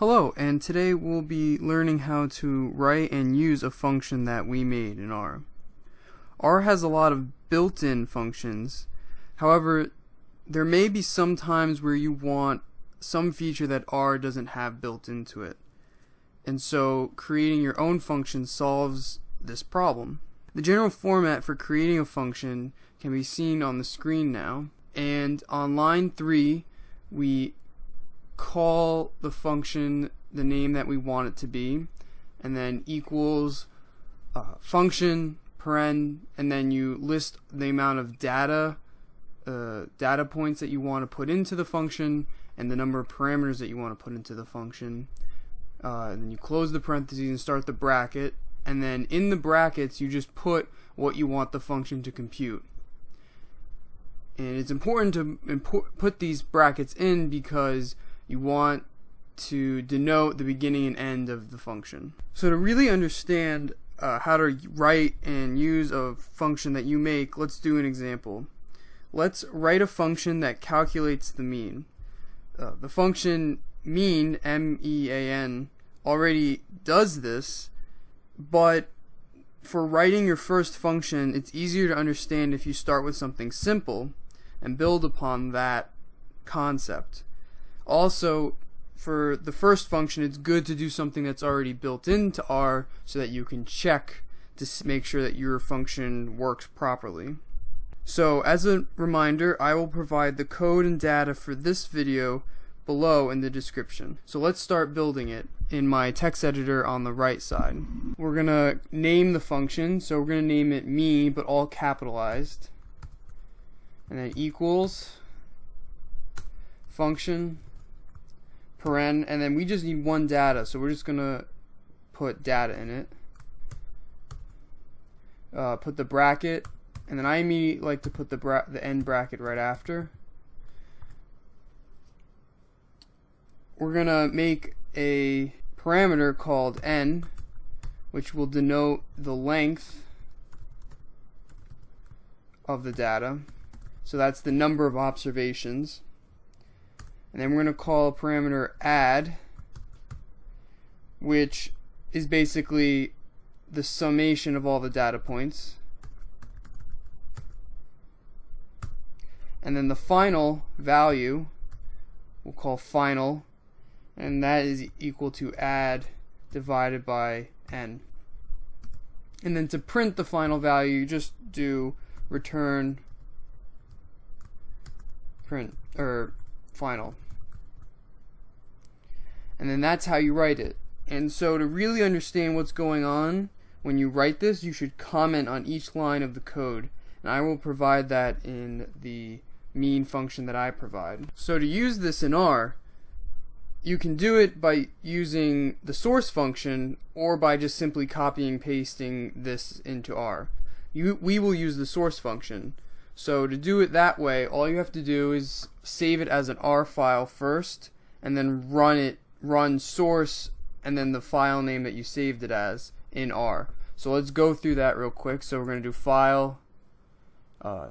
Hello, and today we'll be learning how to write and use a function that we made in R. R has a lot of built-in functions. However, there may be some times where you want some feature that R doesn't have built into it. And so creating your own function solves this problem. The general format for creating a function can be seen on the screen now. And on line 3, we call the function the name that we want it to be, and then equals function paren, and then you list the amount of data points that you want to put into the function and the number of parameters that you want to put into the function. And then you close the parentheses and start the bracket, and then in the brackets you just put what you want the function to compute. And it's important to put these brackets in because you want to denote the beginning and end of the function. So to really understand how to write and use a function that you make, let's do an example. Let's write a function that calculates the mean. The function mean, M-E-A-N, already does this, but for writing your first function, it's easier to understand if you start with something simple and build upon that concept. Also, for the first function, it's good to do something that's already built into R so that you can check to make sure that your function works properly. So, as a reminder, I will provide the code and data for this video below in the description. So let's start building it in my text editor on the right side. We're going to name the function, so we're going to name it me, but all capitalized. And then equals function paren, and then we just need one data, so we're just gonna put data in it. Put the bracket, and then I immediately like to put the end bracket right after. We're gonna make a parameter called n, which will denote the length of the data. So that's the number of observations. And then we're going to call a parameter add, which is basically the summation of all the data points. And then the final value we'll call final, and that is equal to add divided by n. And then to print the final value, you just do return print or final. And then that's how you write it. And so to really understand what's going on when you write this, you should comment on each line of the code. And I will provide that in the mean function that I provide. So to use this in R, you can do it by using the source function or by just simply copying and pasting this into R. We will use the source function. So to do it that way, all you have to do is save it as an R file first, and then run source, and then the file name that you saved it as in R. So let's go through that real quick. So we're going to do file,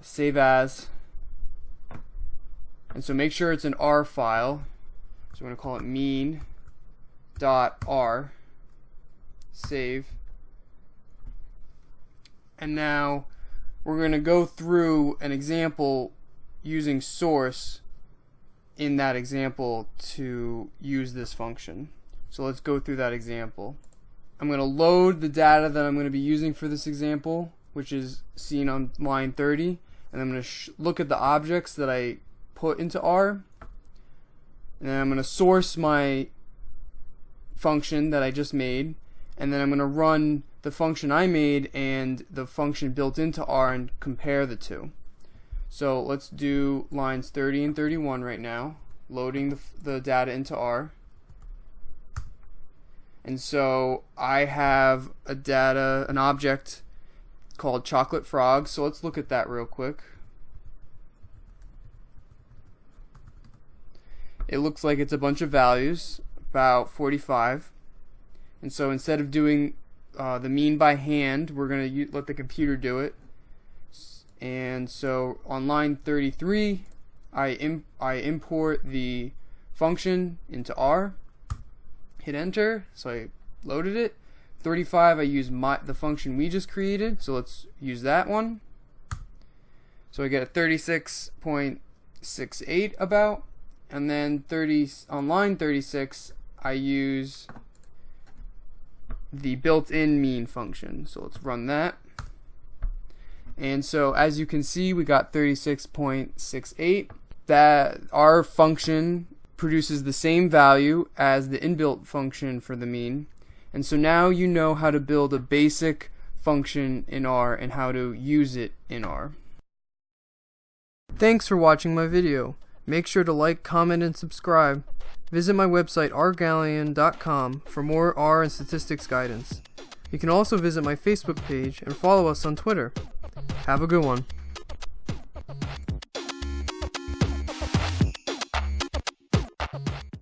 save as, and so make sure it's an R file. So we're going to call it mean.r, save. And now we're going to go through an example using source in that example to use this function. So let's go through that example. I'm going to load the data that I'm going to be using for this example, which is seen on line 30, and I'm going to look at the objects that I put into R, and then I'm going to source my function that I just made, and then I'm going to run the function I made and the function built into R and compare the two. So let's do lines 30 and 31 right now, loading the data into R. And so I have an object called chocolate frog, so let's look at that real quick. It looks like it's a bunch of values, about 45. And so instead of doing the mean by hand, we're going to let the computer do it. And so on line 33, I import the function into R, hit enter, so I loaded it. 35, I use the function we just created, so let's use that one. So I get a 36.68 about, and then on line 36, I use the built-in mean function. So let's run that. And so as you can see, we got 36.68. That our function produces the same value as the inbuilt function for the mean. And so now you know how to build a basic function in R and how to use it in R. Thanks for watching my video. Make sure to like, comment, and subscribe. Visit my website RGalleon.com for more R and statistics guidance. You can also visit my Facebook page and follow us on Twitter. Have a good one.